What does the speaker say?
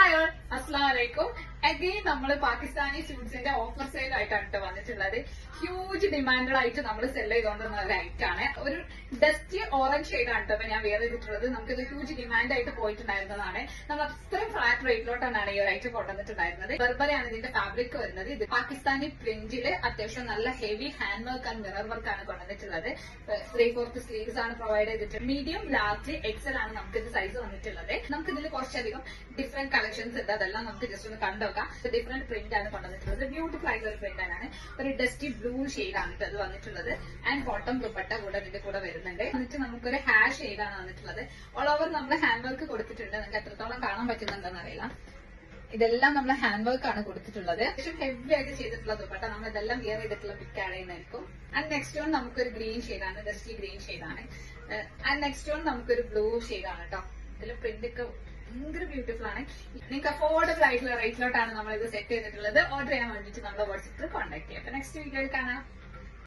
Hi all, അസ്സലാമു അലൈക്കും. Again നമ്മൾ പാകിസ്ഥാനി സ്യൂട്ട്സിന്റെ ഓഫർ സെയിൽ ആയിട്ടാണ് കേട്ടോ വന്നിട്ടുള്ളത്. ഹ്യൂജ് ഡിമാൻഡഡ് ആയിട്ട് നമ്മൾ സെൽ ചെയ്തുകൊണ്ടിരുന്ന ഒരു ഐറ്റം ആണ്. ഒരു ഡസ്റ്റി ഓറഞ്ച് ഷെയ്ഡാണ് കേട്ടോ ഇപ്പൊ ഞാൻ വെയർ ചെയ്തിട്ടുള്ളത്. നമുക്കിത് ഹ്യൂജ് ഡിമാൻഡ് ആയിട്ട് പോയിട്ടുണ്ടായിരുന്നതാണ്. നമ്മൾ അത്രയും ഫ്ലാറ്റ് റേറ്റിലോട്ടാണ് ഈ ഒരു ഐറ്റം കൊണ്ടുവന്നിട്ടുണ്ടായിരുന്നത്. ബർബറയാണ് ഇതിന്റെ ഫാബ്രിക് വരുന്നത്. ഇത് പാകിസ്ഥാനി പ്രിന്റില് അത്യാവശ്യം നല്ല heavy hand work and mirror work ആണ് കൊണ്ടുവന്നിട്ടുള്ളത്. 3/4 സ്ലീവ്സ് ആണ് പ്രൊവൈഡ് ചെയ്തിട്ടുള്ളത്. മീഡിയം, ലാർജ്, എക്സൽ ആണ് നമുക്ക് ഇത് സൈസ് വന്നിട്ടുള്ളത്. നമുക്ക് ഇതിൽ കുറച്ചധികം ഡിഫറെന്റ് കളക്ഷൻസ് ഉണ്ട്. അതെല്ലാം നമുക്ക് ജസ്റ്റ് ഒന്ന് കണ്ടുനോക്കാം. ഡിഫറെന്റ് പ്രിന്റ് ആണ് കൊണ്ടുവന്നിട്ടുള്ളത്. ബ്യൂട്ടിഫുൾ ആയിട്ടുള്ള ഒരു പ്രിന്റ് ആണ്. ഒരു ഡസ്റ്റി ബ്ലൂ ഷെയ്ഡ് ആണ് ഇത് വന്നിട്ടുള്ളത്. ആൻഡ് ബോട്ടം ദുപ്പട്ട കൂടെ ഇതിന്റെ കൂടെ വരുന്നുണ്ട്. എന്നിട്ട് നമുക്കൊരു ഹാഷ് ഷെയ്ഡ് ആണ് വന്നിട്ടുള്ളത്. ഓൾ ഓവർ നമ്മൾ ഹാൻഡ് വർക്ക് കൊടുത്തിട്ടുണ്ട്. നിങ്ങൾക്ക് എത്രത്തോളം കാണാൻ പറ്റുന്നുണ്ടെന്ന് അറിയില്ല. ഇതെല്ലാം നമ്മൾ ഹാൻഡ് വർക്ക് ആണ് കൊടുത്തിട്ടുള്ളത്. അത്യാവശ്യം ഹെവി ആയിട്ട് ചെയ്തിട്ടുള്ള ദുപ്പട്ട നമ്മൾ ഇതെല്ലാം വിയർ ചെയ്തിട്ടുള്ള പിക്ക് ആഡ് ചെയ്യുന്നതായിരിക്കും. ആൻഡ് നെക്സ്റ്റ് വൺ നമുക്കൊരു ഗ്രീൻ ഷെയ്ഡാണ്, ഡസ്റ്റി ഗ്രീൻ ഷെയ്ഡാണ്. ആൻഡ് നെക്സ്റ്റ് വൺ നമുക്കൊരു ബ്ലൂ ഷെയ്ഡാണ് കേട്ടോ. ഇതിൽ പ്രിന്റ് ഒക്കെ ഭയങ്കര ബ്യൂട്ടിഫുൾ ആണ്. നിങ്ങൾക്ക് അഫോർഡബിൾ ആയിട്ടുള്ള റേറ്റിലോട്ടാണ് നമ്മൾ ഇത് സെറ്റ് ചെയ്തിട്ടുള്ളത്. ഓർഡർ ചെയ്യാൻ വേണ്ടിയിട്ട് നമ്മുടെ വാട്സ്ആപ്പിൽ കോൺടാക്ട് ചെയ്യാം. അപ്പൊ നെക്സ്റ്റ് വീഡിയോയിൽ കാണാം.